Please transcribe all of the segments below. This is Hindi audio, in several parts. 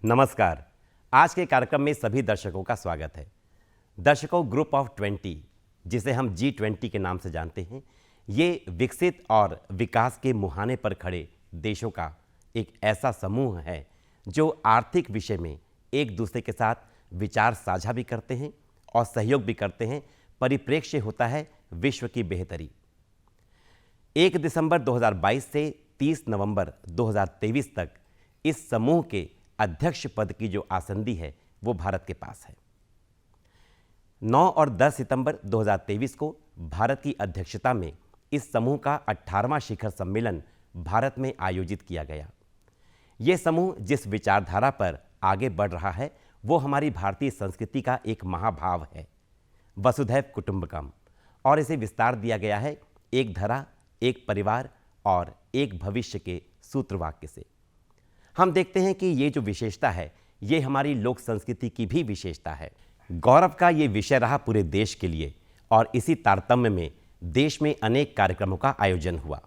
नमस्कार। आज के कार्यक्रम में सभी दर्शकों का स्वागत है। दर्शकों, ग्रुप ऑफ 20 जिसे हम G20 के नाम से जानते हैं, ये विकसित और विकास के मुहाने पर खड़े देशों का एक ऐसा समूह है जो आर्थिक विषय में एक दूसरे के साथ विचार साझा भी करते हैं और सहयोग भी करते हैं। परिप्रेक्ष्य होता है विश्व की बेहतरी। 1 दिसंबर 2022 से 30 नवंबर 2023 तक इस समूह के अध्यक्ष पद की जो आसंदी है वो भारत के पास है। 9 और 10 सितंबर 2023 को भारत की अध्यक्षता में इस समूह का 18वां शिखर सम्मेलन भारत में आयोजित किया गया। ये समूह जिस विचारधारा पर आगे बढ़ रहा है वो हमारी भारतीय संस्कृति का एक महाभाव है, वसुधैव कुटुंबकम, और इसे विस्तार दिया गया है एक धरा, एक परिवार और एक भविष्य के सूत्रवाक्य से। हम देखते हैं कि ये जो विशेषता है ये हमारी लोक संस्कृति की भी विशेषता है। गौरव का ये विषय रहा पूरे देश के लिए और इसी तारतम्य में देश में अनेक कार्यक्रमों का आयोजन हुआ।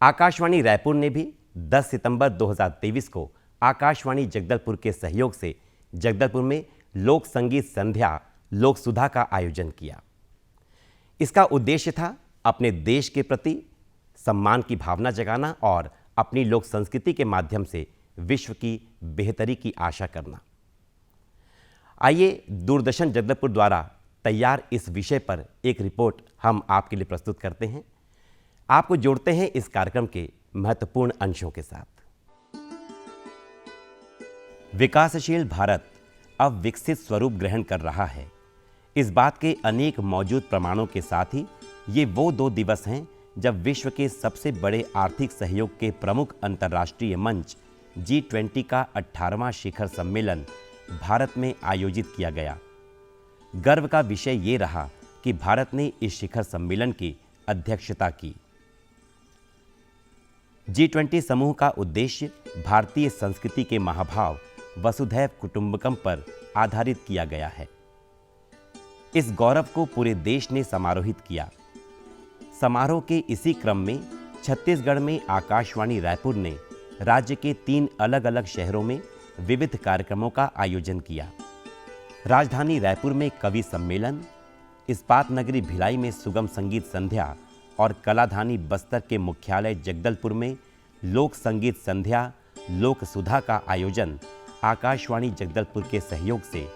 आकाशवाणी रायपुर ने भी 10 सितंबर 2023 को आकाशवाणी जगदलपुर के सहयोग से जगदलपुर में लोक संगीत संध्या लोक सुधा का आयोजन किया। इसका उद्देश्य था अपने देश के प्रति सम्मान की भावना जगाना और अपनी लोक संस्कृति के माध्यम से विश्व की बेहतरी की आशा करना। आइए दूरदर्शन जगदलपुर द्वारा तैयार इस विषय पर एक रिपोर्ट हम आपके लिए प्रस्तुत करते हैं। आपको जोड़ते हैं इस कार्यक्रम के महत्वपूर्ण अंशों के साथ। विकासशील भारत अब विकसित स्वरूप ग्रहण कर रहा है। इस बात के अनेक मौजूद प्रमाणों के साथ ही ये वो 2 दिवस हैं जब विश्व के सबसे बड़े आर्थिक सहयोग के प्रमुख अंतर्राष्ट्रीय मंच G20 का 18वां शिखर सम्मेलन भारत में आयोजित किया गया। गर्व का विषय ये रहा कि भारत ने इस शिखर सम्मेलन की अध्यक्षता की। G20 समूह का उद्देश्य भारतीय संस्कृति के महाभाव वसुधैव कुटुंबकम पर आधारित किया गया है। इस गौरव को पूरे देश ने समारोहित किया। समारोह के इसी क्रम में छत्तीसगढ़ में आकाशवाणी रायपुर ने राज्य के 3 अलग-अलग शहरों में विविध कार्यक्रमों का आयोजन किया। राजधानी रायपुर में कवि सम्मेलन, इस्पात नगरी भिलाई में सुगम संगीत संध्या और कलाधानी बस्तर के मुख्यालय जगदलपुर में लोक संगीत संध्या लोक सुधा का आयोजन आकाशवाणी जगदलपुर के सहयोग से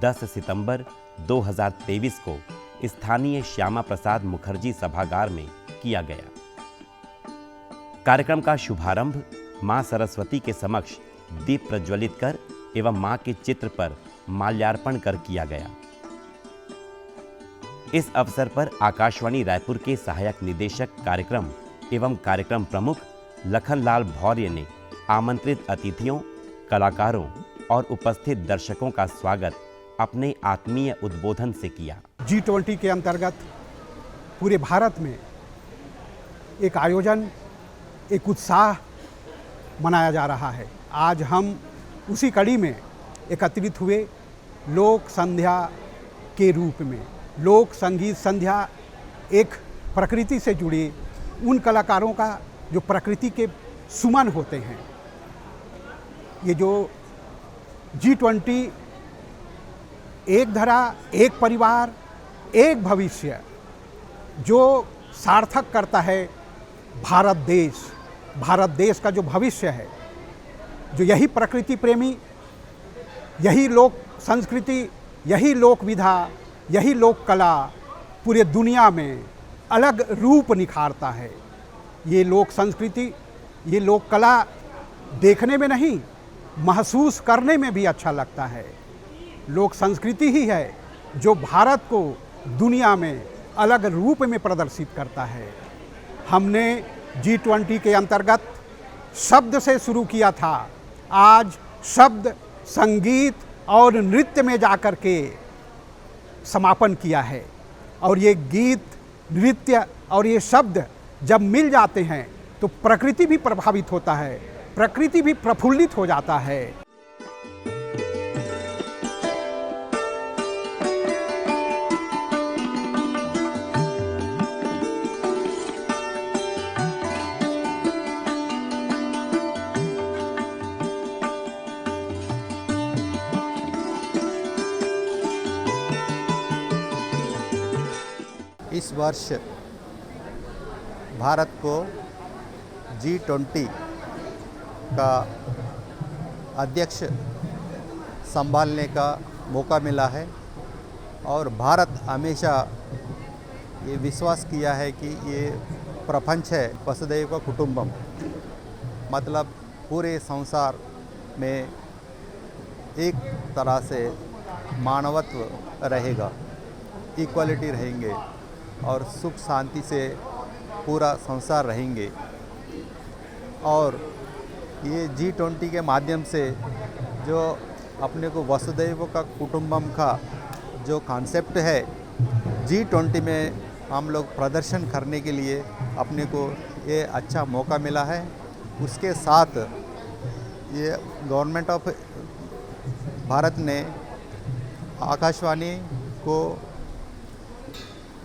10 सितंबर 2023 को स्थानीय श्यामा प्रसाद मुखर्जी सभागार में किया गया। कार्यक्रम का शुभारंभ मां सरस्वती के समक्ष दीप प्रज्वलित कर एवं मां के चित्र पर माल्यार्पण कर किया गया। इस अवसर पर आकाशवाणी रायपुर के सहायक निदेशक कार्यक्रम एवं कार्यक्रम प्रमुख लखनलाल भौर्य ने आमंत्रित अतिथियों, कलाकारों और उपस्थित दर्शकों का स्वागत अपने आत्मीय उद्बोधन से किया। G20 के अंतर्गत पूरे भारत में एक आयोजन, एक उत्साह मनाया जा रहा है। आज हम उसी कड़ी में एकत्रित हुए लोक संध्या के रूप में। लोक संगीत संध्या एक प्रकृति से जुड़े उन कलाकारों का जो प्रकृति के सुमन होते हैं। ये जो G20 एक धरा, एक परिवार, एक भविष्य जो सार्थक करता है भारत देश का जो भविष्य है, जो यही प्रकृति प्रेमी, यही लोक संस्कृति, यही लोक विधा, यही लोक कला पूरे दुनिया में अलग रूप निखारता है। ये लोक संस्कृति, ये लोक कला देखने में नहीं, महसूस करने में भी अच्छा लगता है। लोक संस्कृति ही है जो भारत को दुनिया में अलग रूप में प्रदर्शित करता है। हमने G20 के अंतर्गत शब्द से शुरू किया था। आज शब्द, संगीत और नृत्य में जाकर के समापन किया है। और ये गीत, नृत्य और ये शब्द जब मिल जाते हैं तो प्रकृति भी प्रभावित होता है, प्रकृति भी प्रफुल्लित हो जाता है। इस वर्ष भारत को G20 का अध्यक्ष संभालने का मौका मिला है और भारत हमेशा ये विश्वास किया है कि ये प्रपंच है वसुधैव कुटुंबम, मतलब पूरे संसार में एक तरह से मानवत्व रहेगा, इक्वालिटी रहेंगे और सुख शांति से पूरा संसार रहेंगे। और ये G20 के माध्यम से जो अपने को वसुधैव का कुटुंबम का जो कॉन्सेप्ट है G20 में हम लोग प्रदर्शन करने के लिए अपने को ये अच्छा मौका मिला है। उसके साथ ये गवर्नमेंट ऑफ भारत ने आकाशवाणी को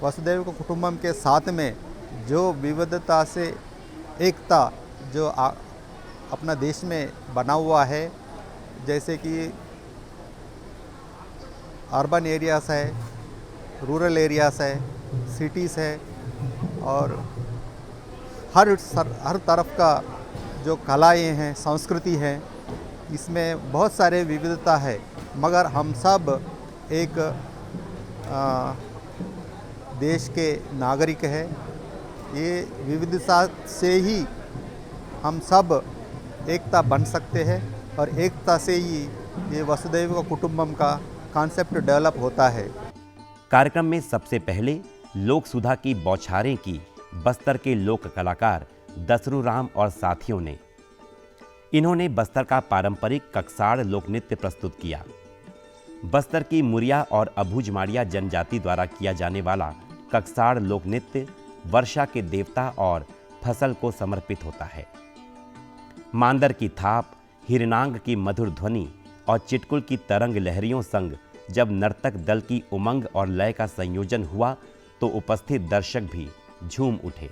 वसुधैव कुटुंबम के साथ में जो विविधता से एकता जो अपना देश में बना हुआ है, जैसे कि अर्बन एरियाज़ है, रूरल एरियाज़ है, सिटीज़ है और हर तरफ का जो कलाएँ हैं, संस्कृति है, इसमें बहुत सारे विविधता है, मगर हम सब एक देश के नागरिक है। ये विविधता से ही हम सब एकता बन सकते हैं और एकता से ही ये वसुधैव कुटुंबम का कॉन्सेप्ट डेवलप होता है। कार्यक्रम में सबसे पहले लोक सुधा की बौछारें की बस्तर के लोक कलाकार दसरू राम और साथियों ने। इन्होंने बस्तर का पारंपरिक ककसाड़ लोक नृत्य प्रस्तुत किया। बस्तर की मुरिया और अभूजमाड़िया जनजाति द्वारा किया जाने वाला ककसाड़ लोक नृत्य वर्षा के देवता और फसल को समर्पित होता है। मांदर की थाप, हिरनांग की मधुर ध्वनि और चिटकुल की तरंग लहरियों संग जब नर्तक दल की उमंग और लय का संयोजन हुआ तो उपस्थित दर्शक भी झूम उठे।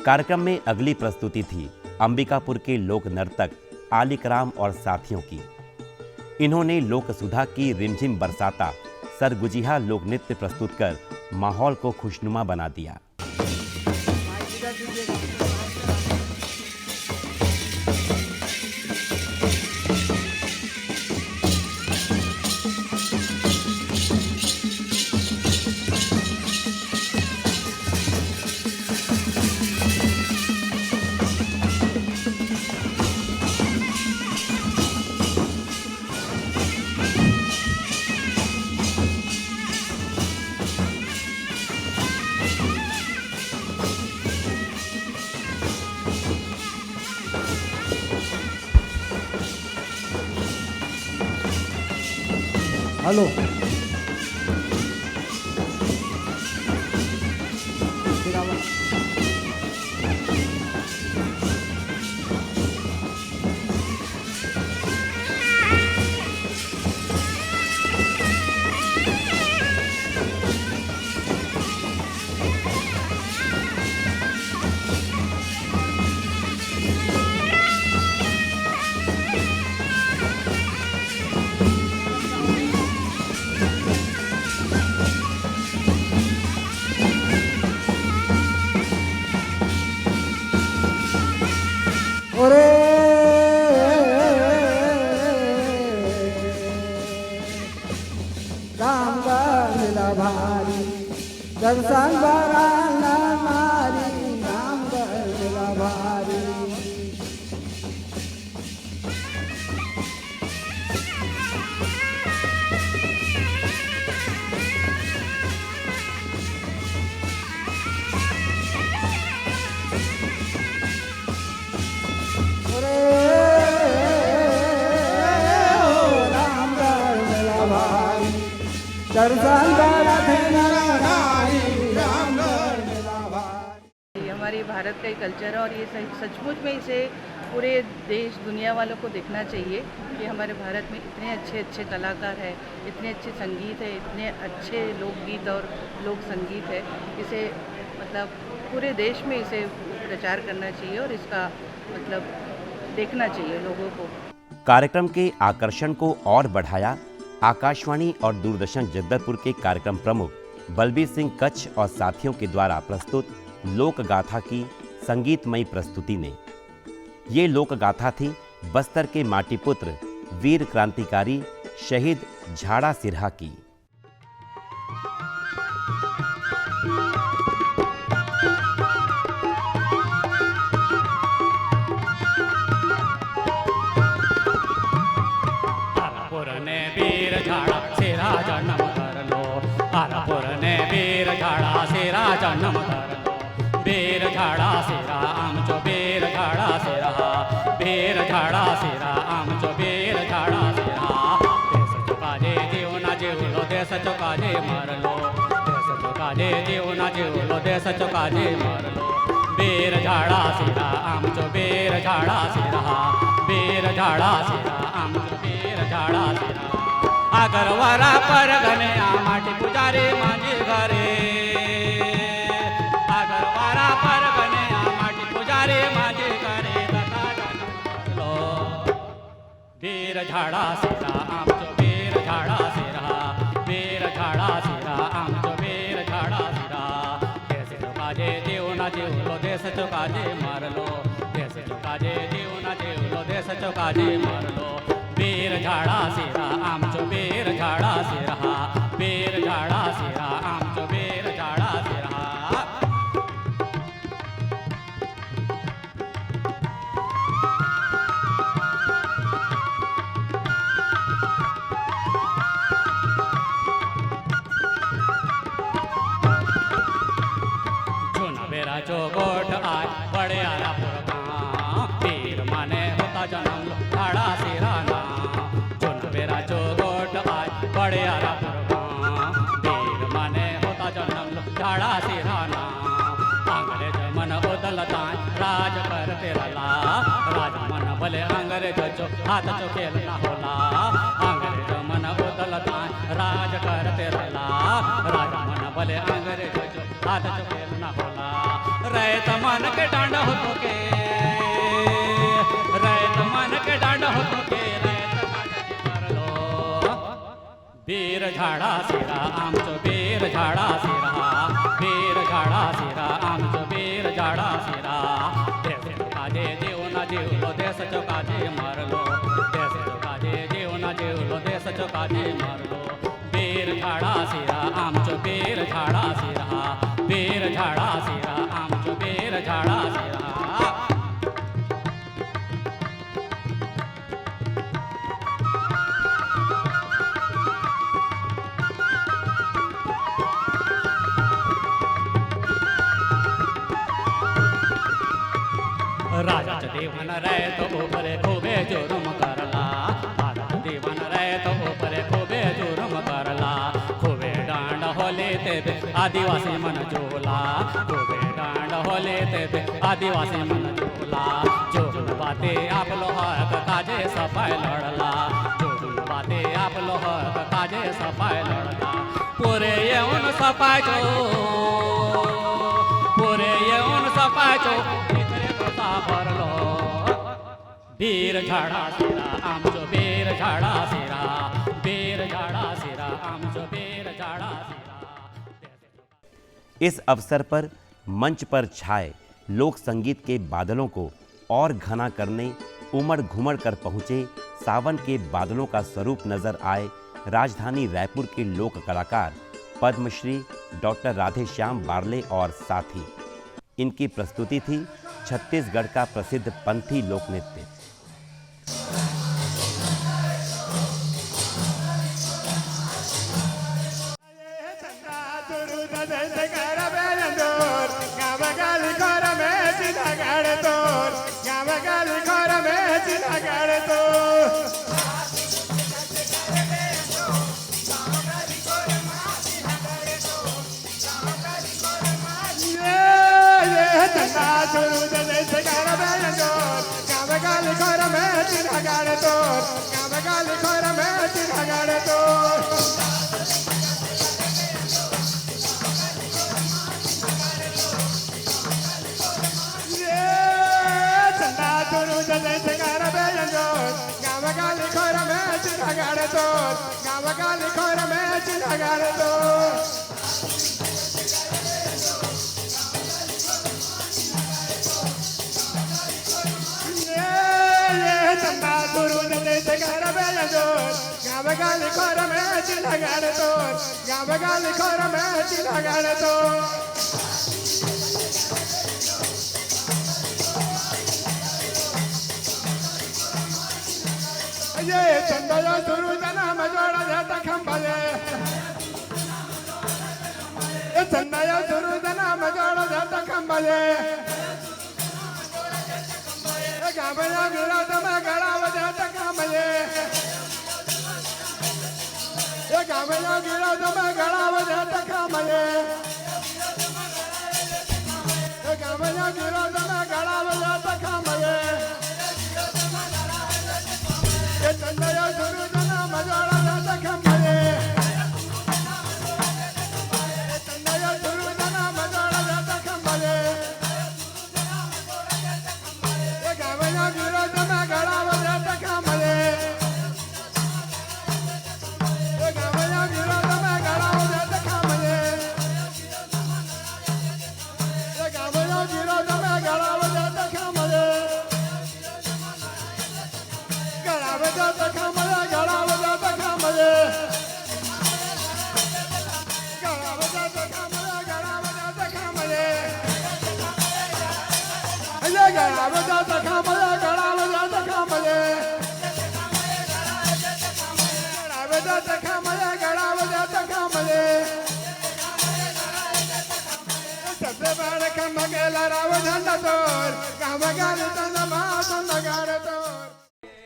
कार्यक्रम में अगली प्रस्तुति थी अंबिकापुर के लोक नर्तक आलिकराम और साथियों की। इन्होंने लोक सुधा की रिमझिम बरसाता सरगुजिहा लोक नृत्य प्रस्तुत कर माहौल को खुशनुमा बना दिया। હલો ઓરે રામ ગયેલા ભારી દર્શન ભરાના મારી રામ ગયેલા ભારી दर्शन ये हमारे भारत का ही कल्चर है और ये सचमुच में इसे पूरे देश दुनिया वालों को देखना चाहिए कि हमारे भारत में इतने अच्छे अच्छे कलाकार हैं, इतने अच्छे संगीत है, इतने अच्छे लोकगीत और लोक संगीत है। इसे मतलब पूरे देश में इसे प्रचार करना चाहिए और इसका मतलब देखना चाहिए लोगों को। कार्यक्रम के आकर्षण को और बढ़ाया आकाशवाणी और दूरदर्शन जगदलपुर के कार्यक्रम प्रमुख बलबीर सिंह कच्छ और साथियों के द्वारा प्रस्तुत लोक गाथा की संगीतमयी प्रस्तुति ने। ये लोक गाथा थी बस्तर के माटी पुत्र वीर क्रांतिकारी शहीद झाड़ा सिरहा की। ने वीर झाड़ा सिरा जन्म कर लो, हरपुर ने वीर झाड़ा सिरा जन्म कर लो। वीर झाड़ा सिरा आम जो वीर झाड़ा सिरा, वीर झाड़ा सिरा आम जो वीर झाड़ा सिरा। देश चुका जे जीव ना जीव लो, देश चुका जे मर लो, देश चुका जे जीव ना जीव लो, देश चुका जे मर लो। वीर झाड़ा सिरा आम जो वीर झाड़ा सिरा, वीर झाड़ा सिरा आम जो वीर झाड़ा सिरा। आगर वारा पर गने आ माटी पुजारी मांझी घरे, आगर वारा पर गने आ माटी पुजारी मांझी घरे। लो वीर झाड़ा सिरा आम जो वीर झाड़ा सिरा, वीर झाड़ा सिरा आम जो वीर झाड़ा सिरा। देश चुका जे जीव ना जीव लो, देश चुका जे मर लो, देश चुका जे जीव ना जीव लो, देश चुका जे मर लो। वीर झाड़ा सिरा आम जो वीर झाड़ा सिरा, वीर झाड़ा सिरा आम जो वीर झाड़ा सिरा। चुना बेरा जो गोठ आय बड़े आरा पुरगा, वीर माने होता जन्म लो झाड़ा सिरा ना। चुना बेरा जो गोठ आय बड़े आरा पुरगा, वीर माने होता जन्म लो झाड़ा सिरा ना। अंग्रेज मन उदलताय राज करते रला, राज मन भले अंग्रेज जो हाथ जो खेल ना होला। अंग्रेज मन उदलताय राज करते रला, राज मन भले अंग्रेज जो हाथ जो खेल ना होला। रैत मन के डांड हो तो के, रैत मन के डांड हो तो के, रैत काट कर लो। वीर झाड़ा सिरा आम जो वीर झाड़ा सिरा, वीर झाड़ा सिरा आम जो वीर झाड़ा सिरा। देश चुका जे जीव ना जीव लो, देश चुका जे मर लो, देश चुका जे जीव ना जीव लो, देश चुका जे मर लो। वीर झाड़ा सिरा आम जो वीर झाड़ा सिरा, वीर झाड़ा सिरा आम जो वीर झाड़ा सिरा। राजा दीवन रहे तो ऊपर खूबे जुर्म करला, राजा दीवन रहे तो ऊपर खूबे जुर्म आदिवासी मन झोला खूबे डांड होले ते आदिवासी मन झोला जोगुन बाते आपलो हक काजे सफाई लढला जोगुन बाते आपलो हक काजे सफाई लढला पुरे येऊन सफायचो पुरे येऊन सफायचो इकडे गोता भरलो बीर झाडा सिरा आमचो बीर झाडा सिरा बीर झाडा सिरा आमचो बीर झाडा सिरा। इस अवसर पर मंच पर छाए लोक संगीत के बादलों को और घना करने उमड़ घुमड़ कर पहुंचे सावन के बादलों का स्वरूप नजर आए राजधानी रायपुर के लोक कलाकार पद्मश्री डॉक्टर राधेश्याम बारले और साथी। इनकी प्रस्तुति थी छत्तीसगढ़ का प्रसिद्ध पंथी लोक नृत्य।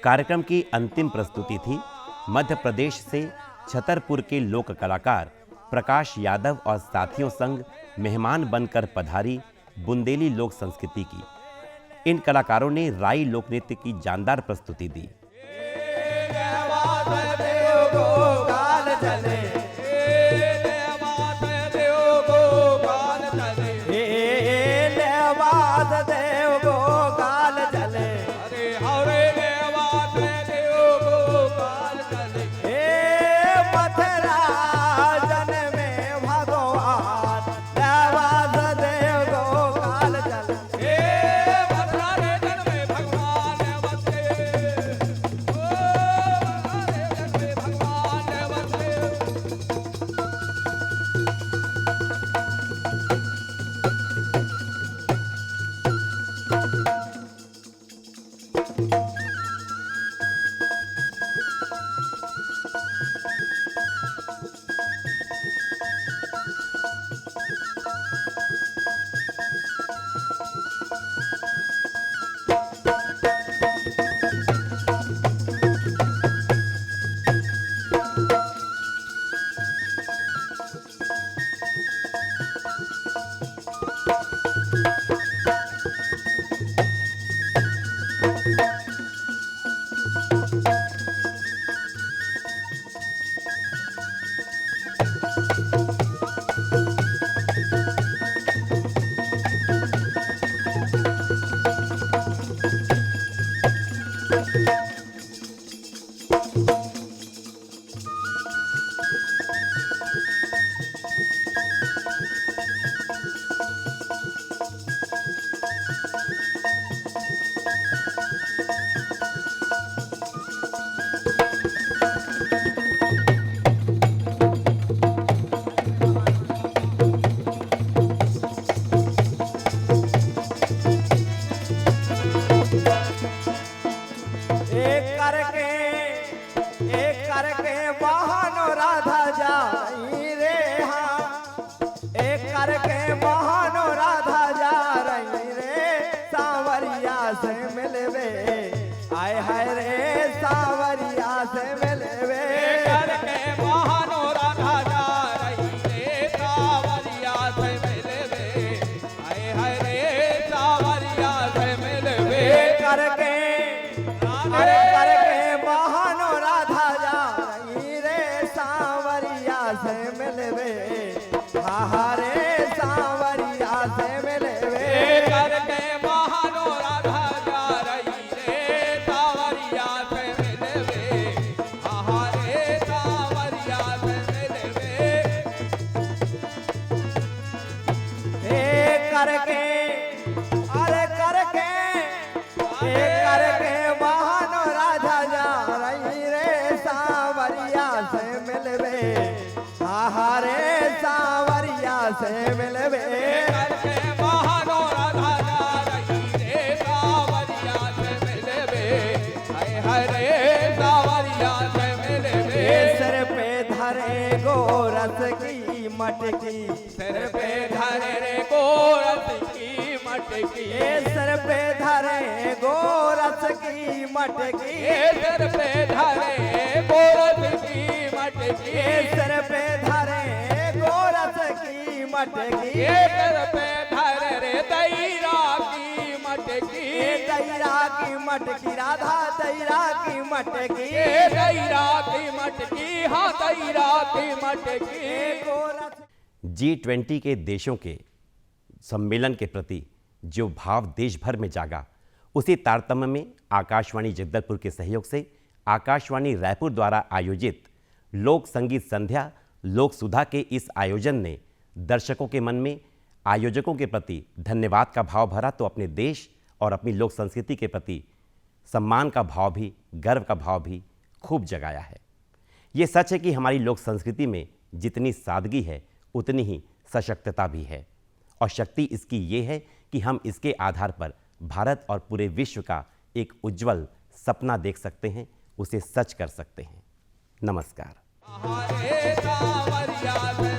कार्यक्रम की अंतिम प्रस्तुति थी मध्य प्रदेश से छतरपुर के लोक कलाकार प्रकाश यादव और साथियों संग मेहमान बनकर पधारी बुंदेली लोक संस्कृति की। इन कलाकारों ने राई लोक नृत्य की जानदार प्रस्तुति दी। राधा जाई रे हाँ एक करके महानो राधा जा रही रे सांवरिया से मिलवे आए हाय रे सांवरिया से मिलवे करके महानो राधा जा रही रे सावरिया से मिलवे आए हाय रे सावरिया से मिलवे करके अरे करके महानो राधा जा रही रे सांवरिया से मिलवे हा हा रे सांवरिया से मिलवे करके महानो राधा जा रही रे सावरिया से मिलवे आहा रे सावरिया से मिलवे हे करके अरे करके हे करके महानो राधा जा रही रे सांवरिया से मिलवे हा हा रे सांवरिया से मिलवे करके महानो राधा जा रही रे सावरिया से मिलवे हाय हाय रे सावरिया से मिलवे सिर पे धरे गोरस की मटकी सिर पे धरे रे गोरस की मटकी सिर पे धरे गोरस की मटकी सिर पे धरे गोरस की मटकी सिर पे धरे गोरस की मटकी सिर पे धरे रे दैरा की मटकी दैरा की मटकी राधा दैरा की मटकी दैरा की मटकी हाँ दैरा की मटकी गोरस G20 के देशों के सम्मेलन के प्रति जो भाव देश भर में जागा, उसी तारतम्य में आकाशवाणी जगदलपुर के सहयोग से आकाशवाणी रायपुर द्वारा आयोजित लोक संगीत संध्या लोक सुधा के इस आयोजन ने दर्शकों के मन में आयोजकों के प्रति धन्यवाद का भाव भरा, तो अपने देश और अपनी लोक संस्कृति के प्रति सम्मान का भाव भी, गर्व का भाव भी खूब जगाया है। ये सच है कि हमारी लोक संस्कृति में जितनी सादगी है उतनी ही सशक्तता भी है, और शक्ति इसकी ये है कि हम इसके आधार पर भारत और पूरे विश्व का एक उज्जवल सपना देख सकते हैं, उसे सच कर सकते हैं। नमस्कार। आहा रे सावरिया से